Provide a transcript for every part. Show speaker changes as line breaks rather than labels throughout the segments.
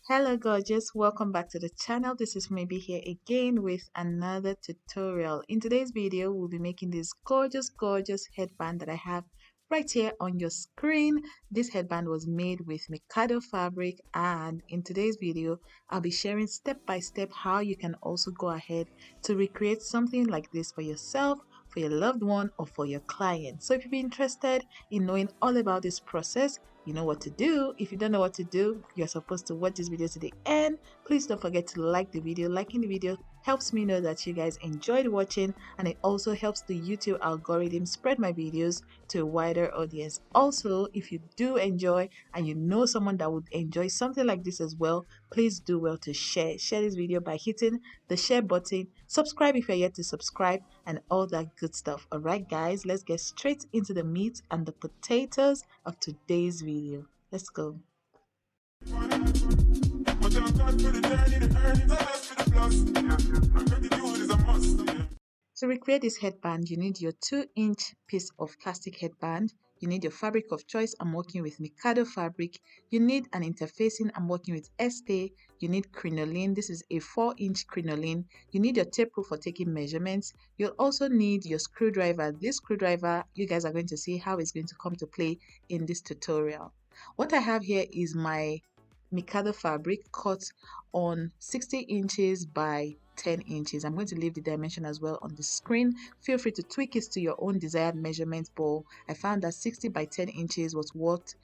Hello gorgeous, welcome back to the channel. This is Maybe here again with another tutorial. In today's video, we'll be making this gorgeous headband that I have right here on your screen. This headband was made with Mikado fabric, and in today's video, I'll be sharing step by step how you can also go ahead to recreate something like this for yourself, for your loved one, or for your client. So if you'd be interested in knowing all about this process, you know what to do. If you don't know what to do, you're supposed to watch this video to the end. Please don't forget to like the video. Liking the video helps me know that you guys enjoyed watching, and it also helps the YouTube algorithm spread my videos to a wider audience. Also, if you do enjoy and you know someone that would enjoy something like this as well, please do well to share this video by hitting the share button, subscribe if you're yet to subscribe, and all that good stuff. All right guys, let's get straight into the meat and the potatoes of today's video. Let's go. To recreate this headband, you need your 2-inch piece of plastic headband. You need your fabric of choice. I'm working with Mikado fabric. You need an interfacing. I'm working with SCRUNCHIE. You need crinoline. This is a 4-inch crinoline. You need your tape rule for taking measurements. You'll also need your screwdriver. This screwdriver, you guys are going to see how it's going to come to play in this tutorial. What I have here is my Mikado fabric cut on 60 inches by 10 inches. I'm going to leave the dimension as well on the screen. Feel free to tweak it to your own desired measurement, but I found that 60 by 10 inches was what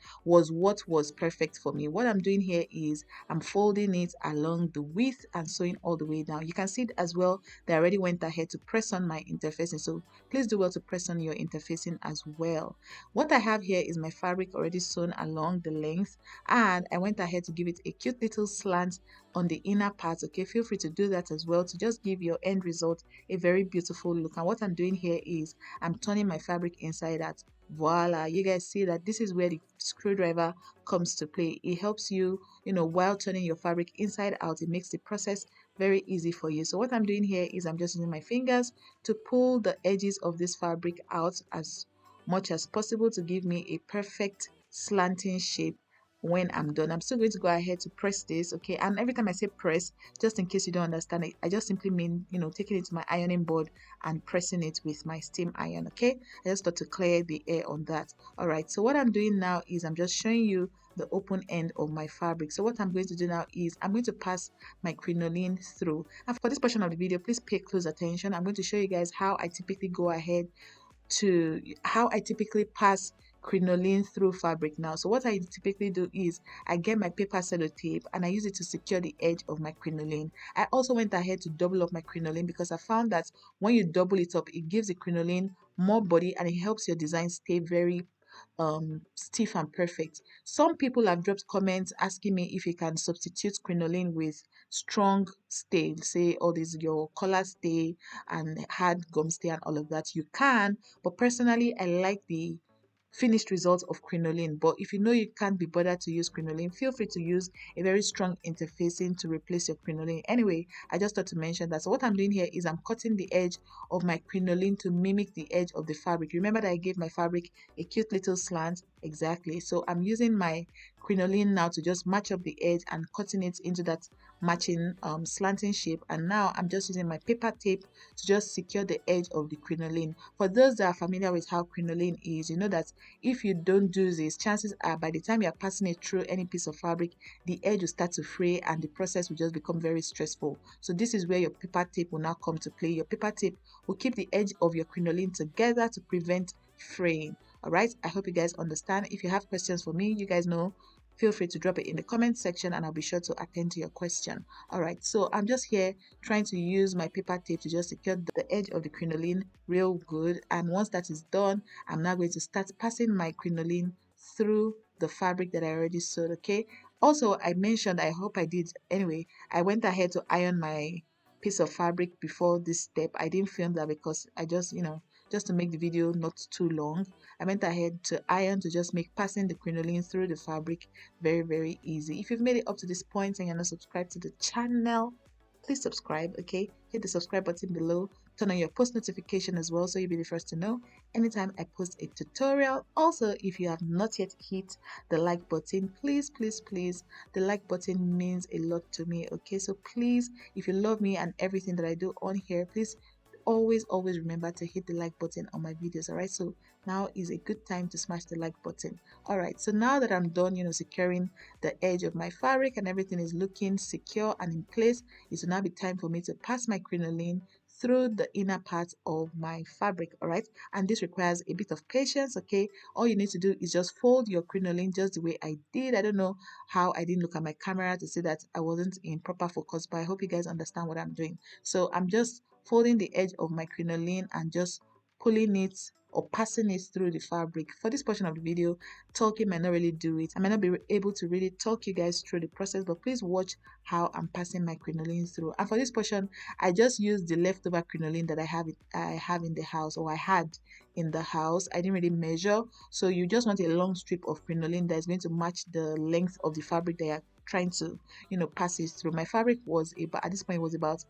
was perfect for me. What I'm doing here is I'm folding it along the width and sewing all the way down. You can see it as well that I already went ahead to press on my interfacing, so please do well to press on your interfacing as well. What I have here is my fabric already sewn along the length, and I went ahead to give it a cute little slant on the inner part. Okay, feel free to do that as well to just give your end result a very beautiful look. And what I'm doing here is I'm turning my fabric inside out. Voila, you guys see that this is where the screwdriver comes to play. It helps you, while turning your fabric inside out. It makes the process very easy for you. So what I'm doing here is I'm just using my fingers to pull the edges of this fabric out as much as possible to give me a perfect slanting shape. When I'm done, I'm still going to go ahead to press this. Okay, and every time I say press, just in case you don't understand it, I just simply mean taking it to my ironing board and pressing it with my steam iron. Okay, I just thought to clear the air on that. All right, so what I'm doing now is I'm just showing you the open end of my fabric. So what I'm going to do now is I'm going to pass my crinoline through, and for this portion of the video, please pay close attention. I'm going to show you guys how I typically pass crinoline through fabric now. So what I typically do is I get my paper sellotape and I use it to secure the edge of my crinoline. I also went ahead to double up my crinoline because I found that when you double it up, it gives the crinoline more body and it helps your design stay very stiff and perfect. Some people have dropped comments asking me if you can substitute crinoline with strong stay, say all this your collar stay and hard gum stay and all of that. You can, but personally I like the finished results of crinoline. But if you know you can't be bothered to use crinoline, feel free to use a very strong interfacing to replace your crinoline. Anyway, I just thought to mention that. So what I'm doing here is I'm cutting the edge of my crinoline to mimic the edge of the fabric. Remember that I gave my fabric a cute little slant. Exactly. So I'm using my crinoline now to just match up the edge and cutting it into that matching slanting shape. And now I'm just using my paper tape to just secure the edge of the crinoline. For those that are familiar with how crinoline is, you know that if you don't do this, chances are by the time you're passing it through any piece of fabric, the edge will start to fray and the process will just become very stressful. So this is where your paper tape will now come to play. Your paper tape will keep the edge of your crinoline together to prevent fraying. All right, I hope you guys understand. If you have questions for me, you guys know, feel free to drop it in the comment section and I'll be sure to attend to your question. All right, so I'm just here trying to use my paper tape to just secure the edge of the crinoline real good. And once that is done, I'm now going to start passing my crinoline through the fabric that I already sewed. Okay, also I mentioned, I hope I did anyway, I went ahead to iron my piece of fabric before this step. I didn't film that because I just just to make the video not too long, I went ahead to iron to just make passing the crinoline through the fabric very easy. If you've made it up to this point and you're not subscribed to the channel, please subscribe. Okay, hit the subscribe button below, turn on your post notification as well, so you'll be the first to know anytime I post a tutorial. Also, if you have not yet hit the like button, please, please, please, the like button means a lot to me. Okay, so please, if you love me and everything that I do on here, please always remember to hit the like button on my videos. All right, so now is a good time to smash the like button. All right, so now that I'm done, securing the edge of my fabric and everything is looking secure and in place, it will now be time for me to pass my crinoline through the inner part of my fabric. All right, and this requires a bit of patience. Okay, all you need to do is just fold your crinoline just the way I did. I don't know how I didn't look at my camera to see that I wasn't in proper focus, but I hope you guys understand what I'm doing. So I'm just folding the edge of my crinoline and just pulling it or passing it through the fabric. For this portion of the video, talking might not really do it. I might not be able to really talk you guys through the process, but please watch how I'm passing my crinoline through. And for this portion, I just used the leftover crinoline that I have in the house, or I had in the house. I didn't really measure, so you just want a long strip of crinoline that is going to match the length of the fabric that you're trying to pass it through. My fabric was about, at this point, it was about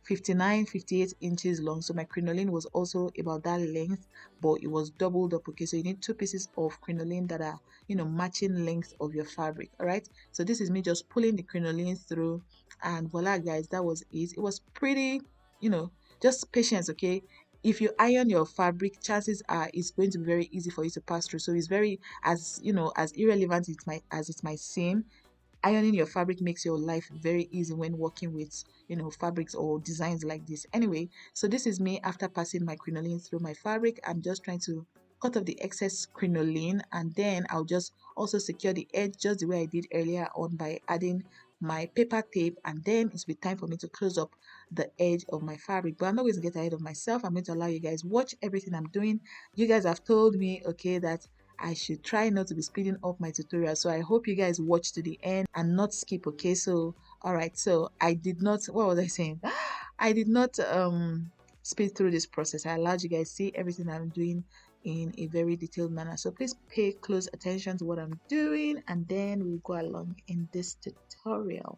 59-58 inches long, so my crinoline was also about that length, but it was doubled up. Okay, so you need 2 pieces of crinoline that are matching length of your fabric. All right, so this is me just pulling the crinoline through, and voila guys, that was it. It was pretty, just patience. Okay, if you iron your fabric, chances are it's going to be very easy for you to pass through. So it's very, as as irrelevant as it might seem, ironing your fabric makes your life very easy when working with fabrics or designs like this. Anyway, so this is me after passing my crinoline through my fabric. I'm just trying to cut off the excess crinoline, and then I'll just also secure the edge just the way I did earlier on by adding my paper tape, and then it's be time for me to close up the edge of my fabric. But I'm not going to get ahead of myself. I'm going to allow you guys watch everything I'm doing. You guys have told me, okay, that I should try not to be speeding up my tutorial, so I hope you guys watch to the end and not skip. Okay, so all right, so I did not, what was I saying? I did not speed through this process. I allowed you guys see everything I'm doing in a very detailed manner, so please pay close attention to what I'm doing, and then we'll go along in this tutorial.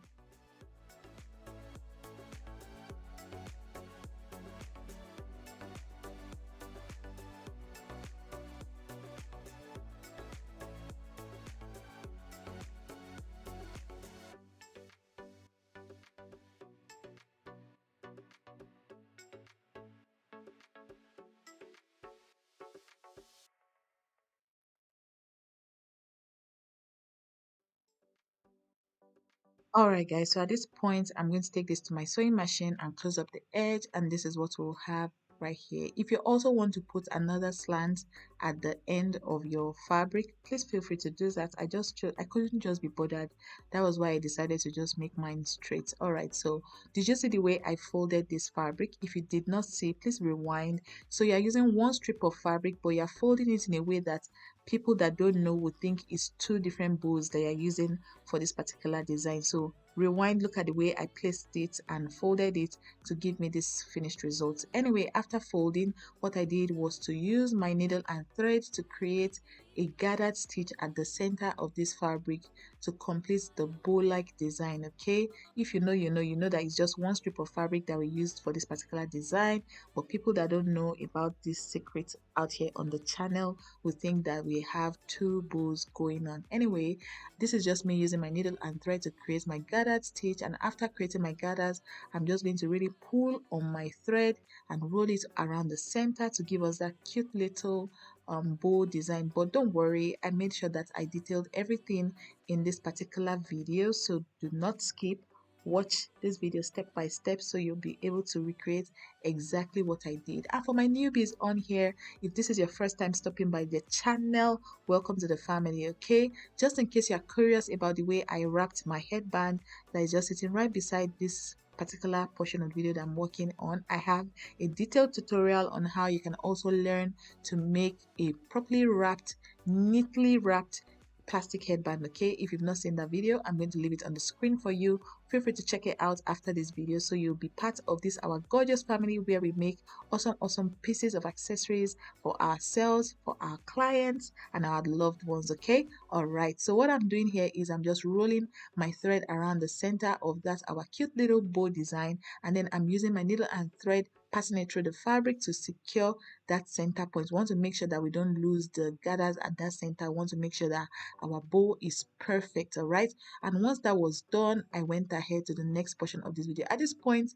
Alright guys, so at this point I'm going to take this to my sewing machine and close up the edge, and this is what we'll have right here. If you also want to put another slant at the end of your fabric, please feel free to do that. I couldn't just be bothered. That was why I decided to just make mine straight. Alright, so did you see the way I folded this fabric? If you did not see, please rewind. So you're using one strip of fabric, but you're folding it in a way that people that don't know would think it's two different bows that you're using for this particular design. So rewind, look at the way I placed it and folded it to give me this finished result. Anyway, after folding, what I did was to use my needle and thread to create a gathered stitch at the center of this fabric to complete the bow-like design. Okay, if you know, you know that it's just one strip of fabric that we used for this particular design, but people that don't know about this secret out here on the channel will think that we have two bows going on. Anyway, this is just me using my needle and thread to create my gathered stitch, and after creating my gathers, I'm just going to really pull on my thread and roll it around the center to give us that cute little bow design. But don't worry, I made sure that I detailed everything in this particular video, so do not skip. Watch this video step by step so you'll be able to recreate exactly what I did. And for my newbies on here, if this is your first time stopping by the channel, welcome to the family. Okay, just in case you're curious about the way I wrapped my headband that is just sitting right beside this particular portion of the video that I'm working on, I have a detailed tutorial on how you can also learn to make a properly wrapped, neatly wrapped plastic headband. Okay, if you've not seen that video, I'm going to leave it on the screen for you. Feel free to check it out after this video so you'll be part of this our gorgeous family where we make awesome pieces of accessories for ourselves, for our clients, and our loved ones. Okay, all right, so what I'm doing here is I'm just rolling my thread around the center of that our cute little bow design, and then I'm using my needle and thread passing it through the fabric to secure that center point. We want to make sure that we don't lose the gathers at that center. We want to make sure that our bow is perfect, all right? And once that was done, I went ahead to the next portion of this video. At this point,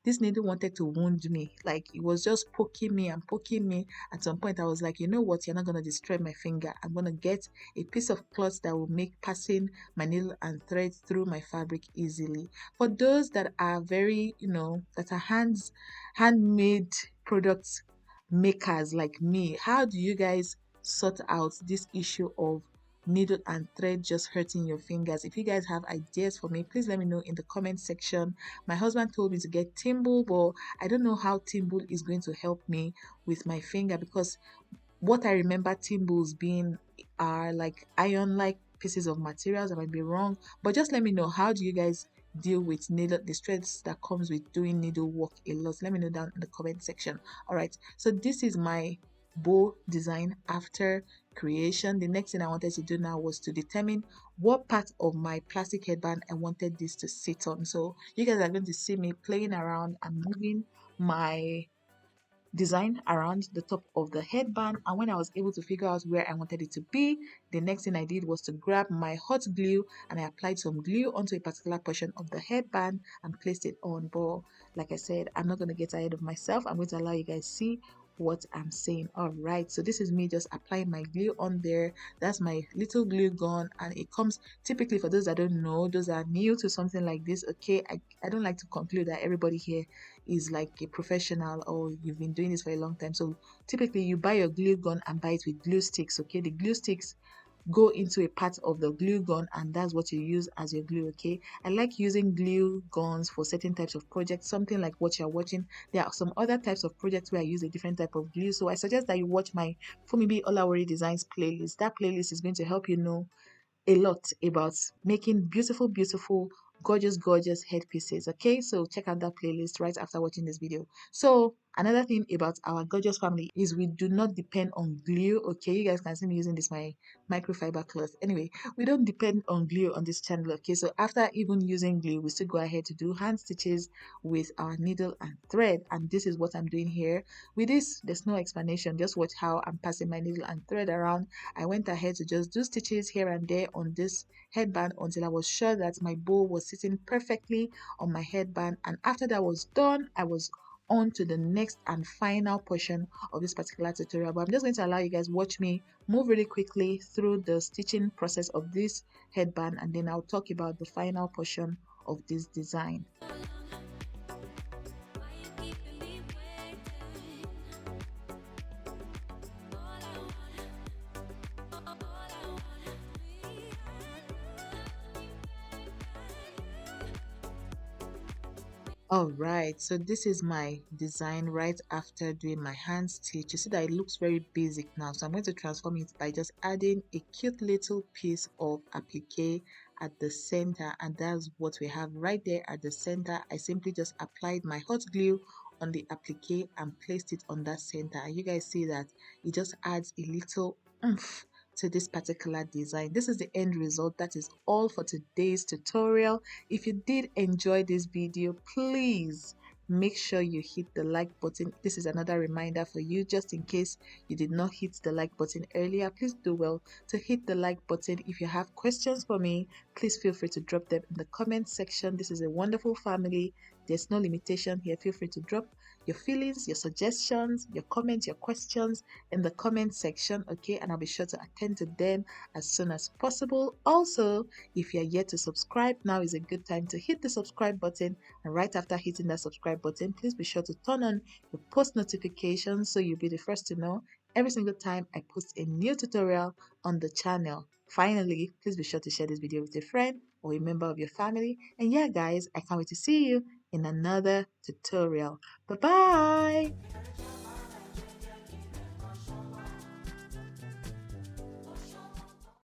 this needle wanted to wound me. Like, it was just poking me and poking me. At some point, I was like, you know what, you're not going to destroy my finger. I'm going to get a piece of cloth that will make passing my needle and thread through my fabric easily. For those that are very, that are handmade products makers like me, how do you guys sort out this issue of needle and thread just hurting your fingers? If you guys have ideas for me, please let me know in the comment section. My husband told me to get Timble, but I don't know how Timble is going to help me with my finger, because what I remember Timbles being are like iron-like pieces of materials. I might be wrong, but just let me know, how do you guys deal with needle, the stress that comes with doing needlework a lot? Let me know down in the comment section. All right, so this is my bow design after creation. The next thing I wanted to do now was to determine what part of my plastic headband I wanted this to sit on. So you guys are going to see me playing around and moving my design around the top of the headband, and when I was able to figure out where I wanted it to be, the next thing I did was to grab my hot glue and I applied some glue onto a particular portion of the headband and placed it on. But like I said, I'm not going to get ahead of myself. I'm going to allow you guys see what I'm saying. All right, so this is me just applying my glue on there. That's my little glue gun, and it comes typically, for those that don't know, those that are new to something like this, okay, I don't like to conclude that everybody here is like a professional or you've been doing this for a long time. So typically you buy your glue gun and buy it with glue sticks, okay? The glue sticks go into a part of the glue gun and that's what you use as your glue, okay? I like using glue guns for certain types of projects, something like what you're watching. There are some other types of projects where I use a different type of glue, so I suggest that you watch my Funmibi Olawore designs playlist. That playlist is going to help you know a lot about making beautiful, gorgeous headpieces. Okay, so check out that playlist right after watching this video. So another thing about our gorgeous family is we do not depend on glue. Okay, you guys can see me using this my microfiber cloth. Anyway, we don't depend on glue on this channel. Okay, so after even using glue, we still go ahead to do hand stitches with our needle and thread, and this is what I'm doing here. With this, there's no explanation, just watch how I'm passing my needle and thread around. I went ahead to just do stitches here and there on this headband until I was sure that my bow was sitting perfectly on my headband, and after that was done, I was on to the next and final portion of this particular tutorial. But I'm just going to allow you guys watch me move really quickly through the stitching process of this headband, and then I'll talk about the final portion of this design. All right, so this is my design right after doing my hand stitch. You see that it looks very basic now, so I'm going to transform it by just adding a cute little piece of applique at the center, and that's what we have right there at the center. I simply just applied my hot glue on the applique and placed it on that center, and you guys see that it just adds a little oomph to this particular design. This is the end result. That is all for today's tutorial. If you did enjoy this video, please make sure you hit the like button. This is another reminder for you, just in case you did not hit the like button earlier. Please do well to hit the like button. If you have questions for me, please feel free to drop them in the comment section. This is a wonderful family. There's no limitation here. Feel free to drop your feelings, your suggestions, your comments, your questions in the comment section, okay? And I'll be sure to attend to them as soon as possible. Also, if you're yet to subscribe, now is a good time to hit the subscribe button, and right after hitting that subscribe button, please be sure to turn on your post notifications so you'll be the first to know every single time I post a new tutorial on the channel. Finally, please be sure to share this video with a friend or a member of your family. And yeah guys, I can't wait to see you in another tutorial. Bye bye.